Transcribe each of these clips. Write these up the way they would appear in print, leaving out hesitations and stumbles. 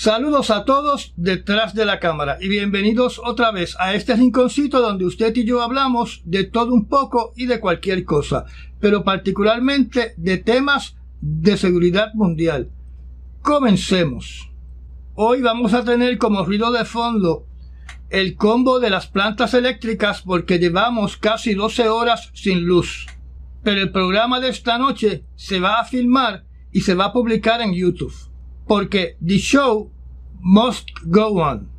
Saludos a todos detrás de la cámara y bienvenidos otra vez a este rinconcito donde usted y yo hablamos de todo un poco y de cualquier cosa, pero particularmente de temas de seguridad mundial. Comencemos. Hoy vamos a tener como ruido de fondo el combo de las plantas eléctricas porque llevamos casi 12 horas sin luz. Pero el programa de esta noche se va a filmar y se va a publicar en YouTube, porque the show must go on.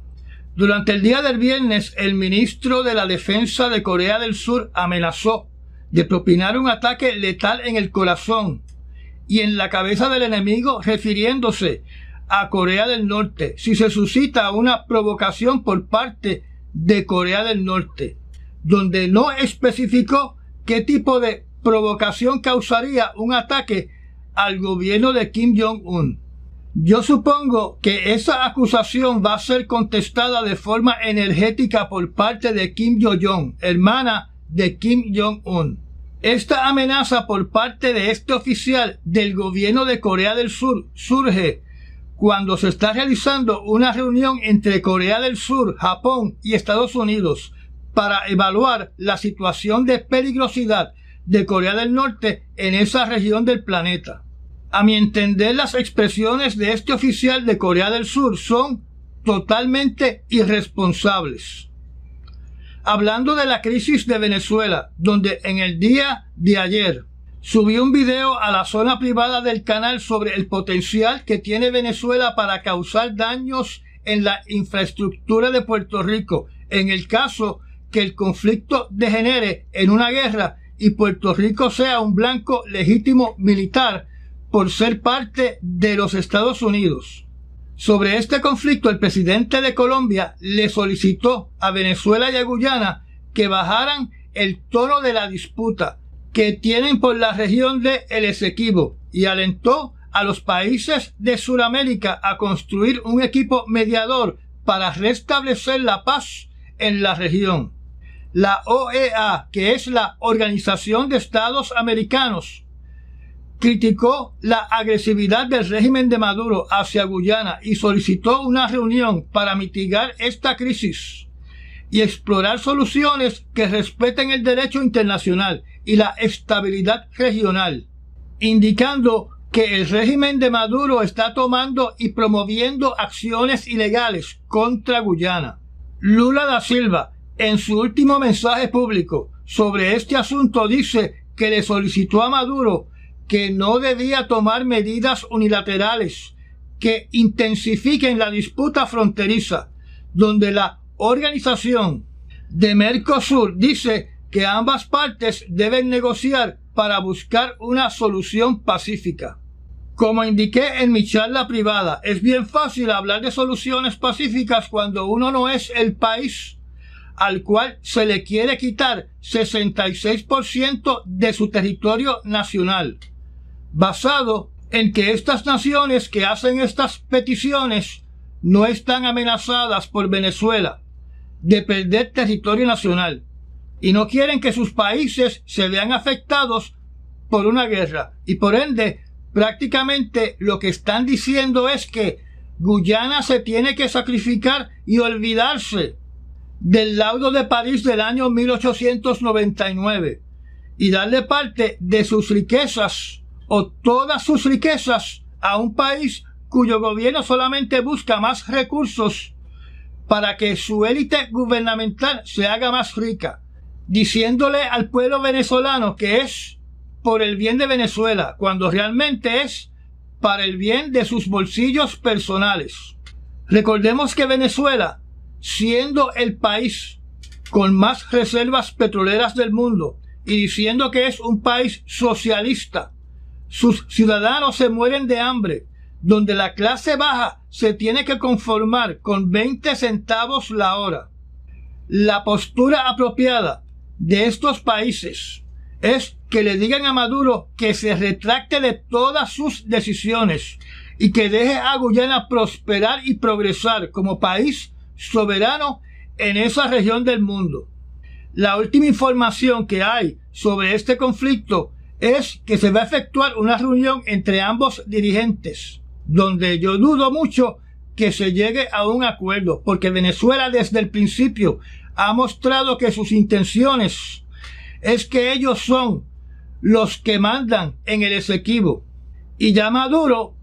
Durante el día del viernes, el ministro de la Defensa de Corea del Sur amenazó de propinar un ataque letal en el corazón y en la cabeza del enemigo, refiriéndose a Corea del Norte si se suscita una provocación por parte de Corea del Norte, donde no especificó qué tipo de provocación causaría un ataque al gobierno de Kim Jong-un. Yo supongo que esa acusación va a ser contestada de forma energética por parte de Kim Yo-jong, hermana de Kim Jong-un. Esta amenaza por parte de este oficial del gobierno de Corea del Sur surge cuando se está realizando una reunión entre Corea del Sur, Japón y Estados Unidos para evaluar la situación de peligrosidad de Corea del Norte en esa región del planeta. A mi entender, las expresiones de este oficial de Corea del Sur son totalmente irresponsables. Hablando de la crisis de Venezuela, donde en el día de ayer subí un video a la zona privada del canal sobre el potencial que tiene Venezuela para causar daños en la infraestructura de Puerto Rico, en el caso que el conflicto degenere en una guerra y Puerto Rico sea un blanco legítimo militar por ser parte de los Estados Unidos. Sobre este conflicto, el presidente de Colombia le solicitó a Venezuela y a Guyana que bajaran el tono de la disputa que tienen por la región de El Esequibo y alentó a los países de Sudamérica a construir un equipo mediador para restablecer la paz en la región. La OEA, que es la Organización de Estados Americanos, criticó la agresividad del régimen de Maduro hacia Guyana y solicitó una reunión para mitigar esta crisis y explorar soluciones que respeten el derecho internacional y la estabilidad regional, indicando que el régimen de Maduro está tomando y promoviendo acciones ilegales contra Guyana. Lula da Silva, en su último mensaje público sobre este asunto, dice que le solicitó a Maduro que no debía tomar medidas unilaterales que intensifiquen la disputa fronteriza, donde la organización de Mercosur dice que ambas partes deben negociar para buscar una solución pacífica. Como indiqué en mi charla privada, es bien fácil hablar de soluciones pacíficas cuando uno no es el país al cual se le quiere quitar 66% de su territorio nacional, basado en que estas naciones que hacen estas peticiones no están amenazadas por Venezuela de perder territorio nacional y no quieren que sus países se vean afectados por una guerra, y por ende prácticamente lo que están diciendo es que Guyana se tiene que sacrificar y olvidarse del laudo de París del año 1899 y darle parte de sus riquezas o todas sus riquezas a un país cuyo gobierno solamente busca más recursos para que su élite gubernamental se haga más rica, diciéndole al pueblo venezolano que es por el bien de Venezuela, cuando realmente es para el bien de sus bolsillos personales. Recordemos que Venezuela, siendo el país con más reservas petroleras del mundo y diciendo que es un país socialista, sus ciudadanos se mueren de hambre, donde la clase baja se tiene que conformar con 20 centavos la hora. La postura apropiada de estos países es que le digan a Maduro que se retracte de todas sus decisiones y que deje a Guyana prosperar y progresar como país soberano en esa región del mundo. La última información que hay sobre este conflicto es que se va a efectuar una reunión entre ambos dirigentes, donde yo dudo mucho que se llegue a un acuerdo, porque Venezuela desde el principio ha mostrado que sus intenciones es que ellos son los que mandan en el Esequibo. Y ya Maduro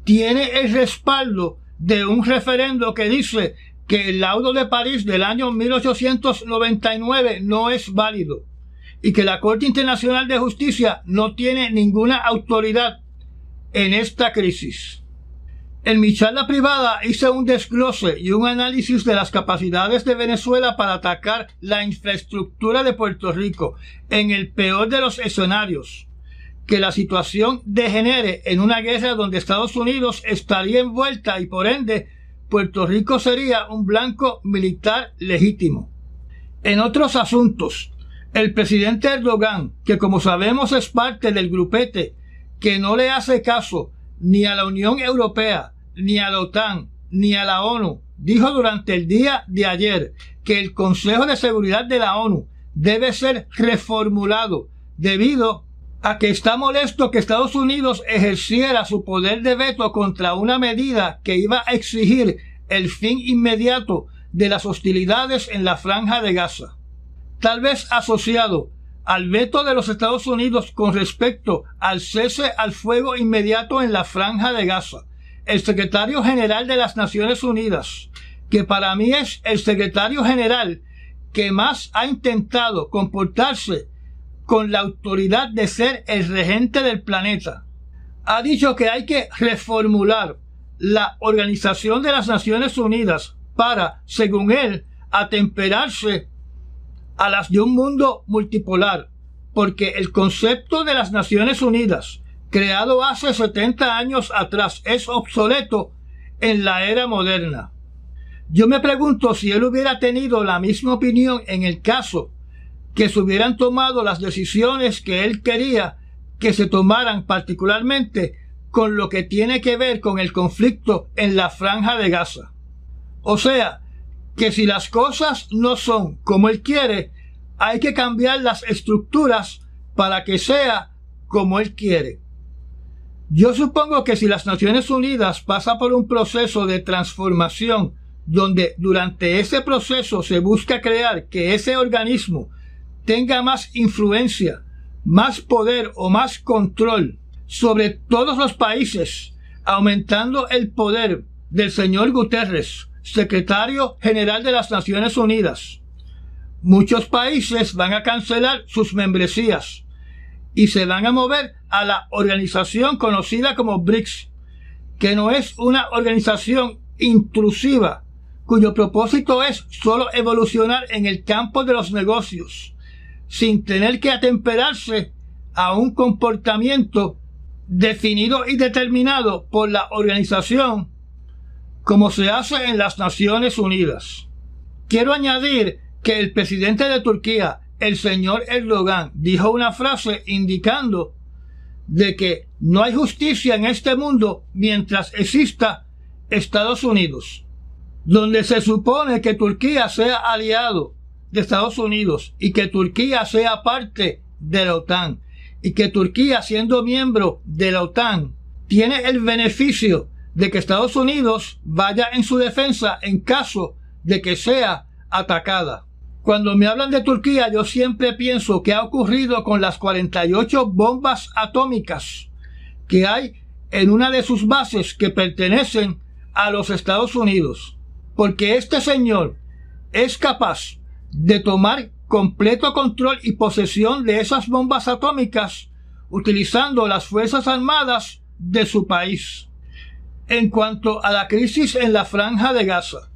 tiene el respaldo de un referendo que dice que el laudo de París del año 1899 no es válido y que la Corte Internacional de Justicia no tiene ninguna autoridad en esta crisis. En mi charla privada hice un desglose y un análisis de las capacidades de Venezuela para atacar la infraestructura de Puerto Rico en el peor de los escenarios, que la situación degenere en una guerra donde Estados Unidos estaría envuelta y por ende Puerto Rico sería un blanco militar legítimo. En otros asuntos, el presidente Erdogan, que como sabemos es parte del grupete que no le hace caso ni a la Unión Europea, ni a la OTAN, ni a la ONU, dijo durante el día de ayer que el Consejo de Seguridad de la ONU debe ser reformulado debido a que está molesto que Estados Unidos ejerciera su poder de veto contra una medida que iba a exigir el fin inmediato de las hostilidades en la Franja de Gaza. Tal vez asociado al veto de los Estados Unidos con respecto al cese al fuego inmediato en la Franja de Gaza, el secretario general de las Naciones Unidas, que para mí es el secretario general que más ha intentado comportarse con la autoridad de ser el regente del planeta, ha dicho que hay que reformular la Organización de las Naciones Unidas para, según él, atemperarse a las de un mundo multipolar, porque el concepto de las Naciones Unidas, creado hace 70 años atrás, es obsoleto en la era moderna. Yo me pregunto si él hubiera tenido la misma opinión en el caso que se hubieran tomado las decisiones que él quería que se tomaran, particularmente con lo que tiene que ver con el conflicto en la Franja de Gaza. O sea, que si las cosas no son como él quiere, hay que cambiar las estructuras para que sea como él quiere. Yo supongo que si las Naciones Unidas pasa por un proceso de transformación donde durante ese proceso se busca crear que ese organismo tenga más influencia, más poder o más control sobre todos los países, aumentando el poder del señor Guterres, secretario general de las Naciones Unidas, muchos países van a cancelar sus membresías y se van a mover a la organización conocida como BRICS, que no es una organización intrusiva, cuyo propósito es solo evolucionar en el campo de los negocios, sin tener que atemperarse a un comportamiento definido y determinado por la organización, como se hace en las Naciones Unidas. Quiero añadir que el presidente de Turquía, el señor Erdogan, dijo una frase indicando de que no hay justicia en este mundo mientras exista Estados Unidos, donde se supone que Turquía sea aliado de Estados Unidos y que Turquía sea parte de la OTAN y que Turquía, siendo miembro de la OTAN, tiene el beneficio de que Estados Unidos vaya en su defensa en caso de que sea atacada. Cuando me hablan de Turquía, yo siempre pienso qué ha ocurrido con las 48 bombas atómicas que hay en una de sus bases que pertenecen a los Estados Unidos, porque este señor es capaz de tomar completo control y posesión de esas bombas atómicas utilizando las Fuerzas Armadas de su país. En cuanto a la crisis en la Franja de Gaza,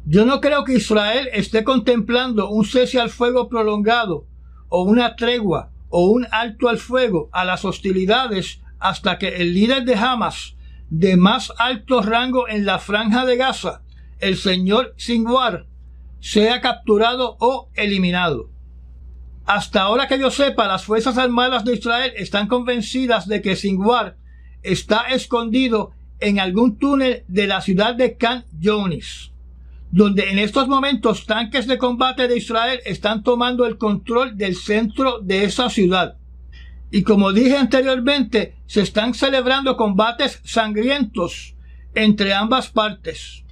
yo no creo que Israel esté contemplando un cese al fuego prolongado o una tregua o un alto al fuego a las hostilidades hasta que el líder de Hamas de más alto rango en la Franja de Gaza, el señor Sinwar, sea capturado o eliminado. Hasta ahora que yo sepa, las Fuerzas Armadas de Israel están convencidas de que Sinwar está escondido en algún túnel de la ciudad de Khan Younis, donde en estos momentos tanques de combate de Israel están tomando el control del centro de esa ciudad. Y como dije anteriormente, se están celebrando combates sangrientos entre ambas partes.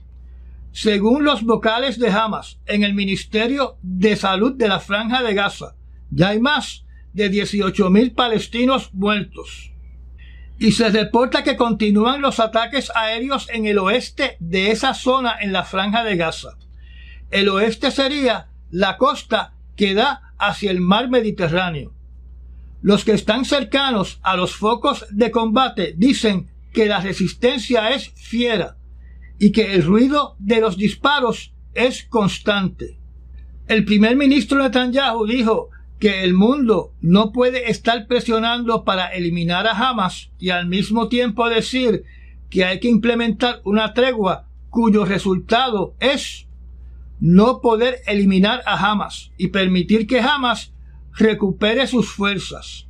Según los vocales de Hamas en el Ministerio de Salud de la Franja de Gaza, ya hay más de 18.000 palestinos muertos. Y se reporta que continúan los ataques aéreos en el oeste de esa zona en la Franja de Gaza. El oeste sería la costa que da hacia el mar Mediterráneo. Los que están cercanos a los focos de combate dicen que la resistencia es fiera y que el ruido de los disparos es constante. El primer ministro Netanyahu dijo que el mundo no puede estar presionando para eliminar a Hamas y al mismo tiempo decir que hay que implementar una tregua cuyo resultado es no poder eliminar a Hamas y permitir que Hamas recupere sus fuerzas.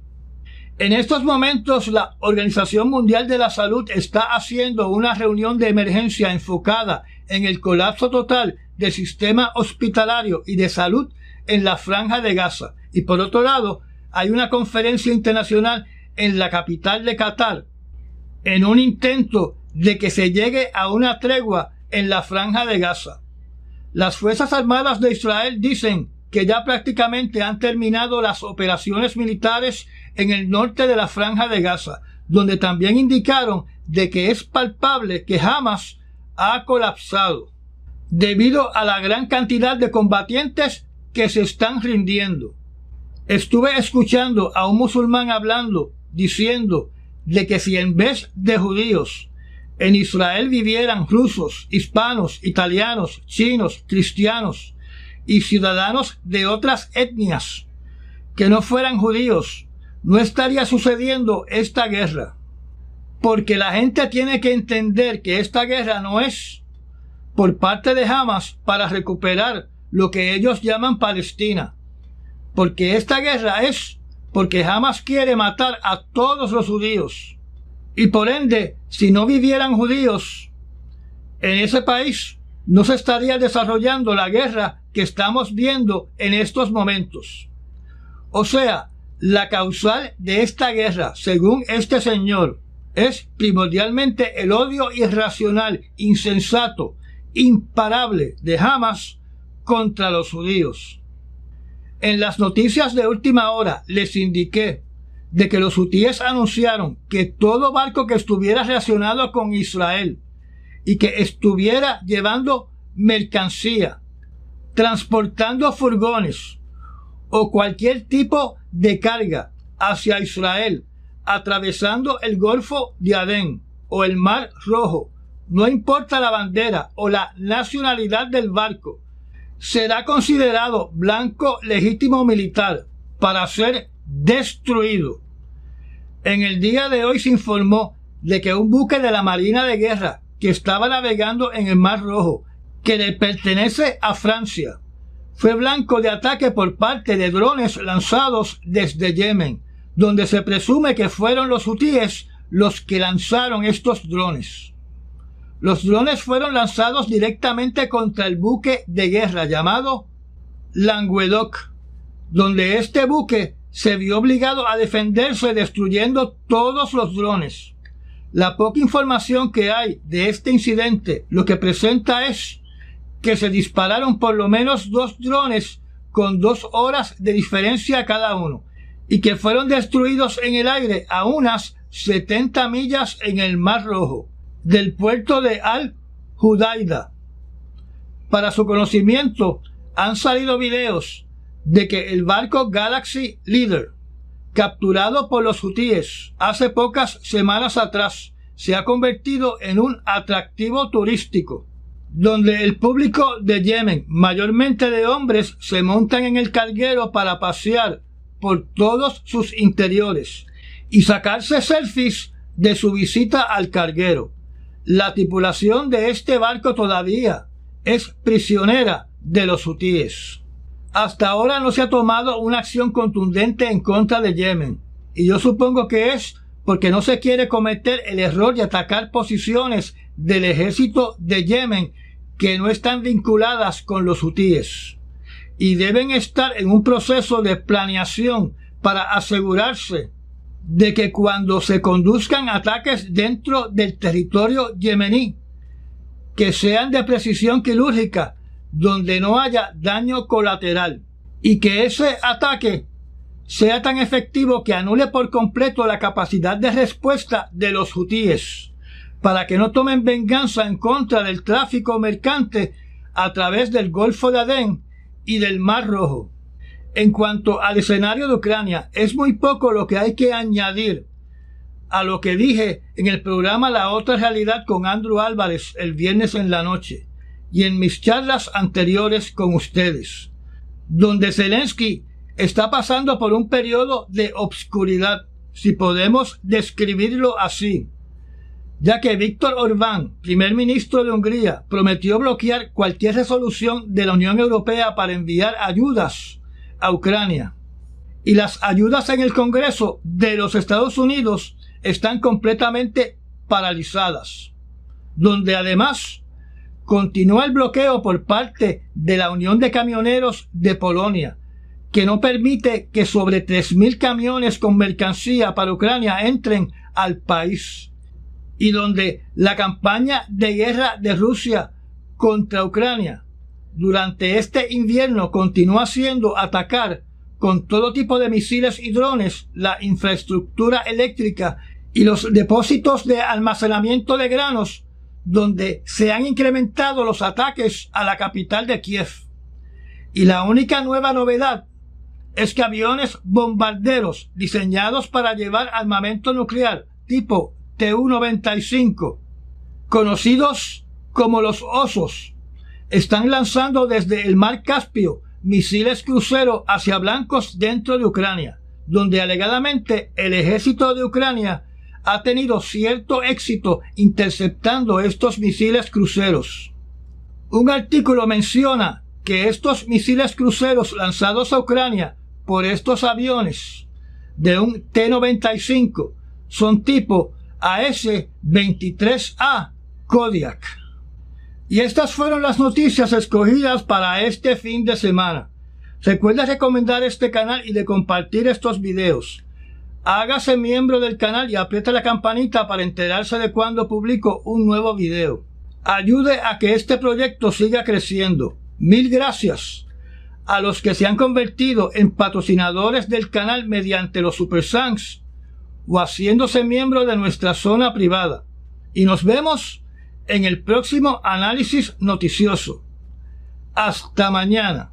En estos momentos, la Organización Mundial de la Salud está haciendo una reunión de emergencia enfocada en el colapso total del sistema hospitalario y de salud en la Franja de Gaza. Y por otro lado, hay una conferencia internacional en la capital de Qatar, en un intento de que se llegue a una tregua en la Franja de Gaza. Las Fuerzas Armadas de Israel dicen que ya prácticamente han terminado las operaciones militares en el norte de la Franja de Gaza, donde también indicaron de que es palpable que Hamas ha colapsado, debido a la gran cantidad de combatientes que se están rindiendo. Estuve escuchando a un musulmán hablando, diciendo de que si en vez de judíos en Israel vivieran rusos, hispanos, italianos, chinos, cristianos y ciudadanos de otras etnias que no fueran judíos, no estaría sucediendo esta guerra. Porque la gente tiene que entender que esta guerra no es por parte de Hamas para recuperar lo que ellos llaman Palestina. Porque esta guerra es porque Hamas quiere matar a todos los judíos. Y por ende, si no vivieran judíos en ese país, no se estaría desarrollando la guerra que estamos viendo en estos momentos. O sea, la causal de esta guerra, según este señor, es primordialmente el odio irracional, insensato, imparable de Hamas contra los judíos. En las noticias de última hora les indiqué de que los hutíes anunciaron que todo barco que estuviera relacionado con Israel y que estuviera llevando mercancía, transportando furgones o cualquier tipo de carga hacia Israel, atravesando el Golfo de Adén o el Mar Rojo, no importa la bandera o la nacionalidad del barco, será considerado blanco legítimo militar para ser destruido. En el día de hoy se informó de que un buque de la Marina de Guerra que estaba navegando en el Mar Rojo, que le pertenece a Francia, fue blanco de ataque por parte de drones lanzados desde Yemen, donde se presume que fueron los hutíes los que lanzaron estos drones. Los drones fueron lanzados directamente contra el buque de guerra llamado Languedoc, donde este buque se vio obligado a defenderse destruyendo todos los drones. La poca información que hay de este incidente lo que presenta es que se dispararon por lo menos 2 drones con 2 horas de diferencia cada uno y que fueron destruidos en el aire a unas 70 millas en el Mar Rojo del puerto de Al-Hudaida. Para su conocimiento, han salido videos de que el barco Galaxy Leader, capturado por los hutíes hace pocas semanas atrás, se ha convertido en un atractivo turístico, donde el público de Yemen, mayormente de hombres, se montan en el carguero para pasear por todos sus interiores y sacarse selfies de su visita al carguero. La tripulación de este barco todavía es prisionera de los hutíes. Hasta ahora no se ha tomado una acción contundente en contra de Yemen, y yo supongo que es porque no se quiere cometer el error de atacar posiciones del ejército de Yemen que no están vinculadas con los hutíes, y deben estar en un proceso de planeación para asegurarse de que cuando se conduzcan ataques dentro del territorio yemení, que sean de precisión quirúrgica, donde no haya daño colateral, y que ese ataque sea tan efectivo que anule por completo la capacidad de respuesta de los hutíes, para que no tomen venganza en contra del tráfico mercante a través del Golfo de Adén y del Mar Rojo. En cuanto al escenario de Ucrania, es muy poco lo que hay que añadir a lo que dije en el programa La Otra Realidad con Andrew Álvarez el viernes en la noche y en mis charlas anteriores con ustedes, donde Zelensky está pasando por un periodo de obscuridad, si podemos describirlo así, ya que Viktor Orbán, primer ministro de Hungría, prometió bloquear cualquier resolución de la Unión Europea para enviar ayudas a Ucrania. Y las ayudas en el Congreso de los Estados Unidos están completamente paralizadas, donde además continúa el bloqueo por parte de la Unión de Camioneros de Polonia, que no permite que sobre 3.000 camiones con mercancía para Ucrania entren al país, y donde la campaña de guerra de Rusia contra Ucrania durante este invierno continúa siendo atacar con todo tipo de misiles y drones la infraestructura eléctrica y los depósitos de almacenamiento de granos, donde se han incrementado los ataques a la capital de Kiev. Y la única nueva novedad es que aviones bombarderos diseñados para llevar armamento nuclear tipo Tu-95, conocidos como los Osos, están lanzando desde el mar Caspio misiles crucero hacia blancos dentro de Ucrania, donde alegadamente el ejército de Ucrania ha tenido cierto éxito interceptando estos misiles cruceros. Un artículo menciona que estos misiles cruceros lanzados a Ucrania por estos aviones de un T-95 son tipo AS-23A Kodiak. Y estas fueron las noticias escogidas para este fin de semana. Recuerda recomendar este canal y de compartir estos videos. Hágase miembro del canal y aprieta la campanita para enterarse de cuando publico un nuevo video. Ayude a que este proyecto siga creciendo. Mil gracias a los que se han convertido en patrocinadores del canal mediante los Super Thanks o haciéndose miembro de nuestra zona privada. Y nos vemos en el próximo análisis noticioso. Hasta mañana.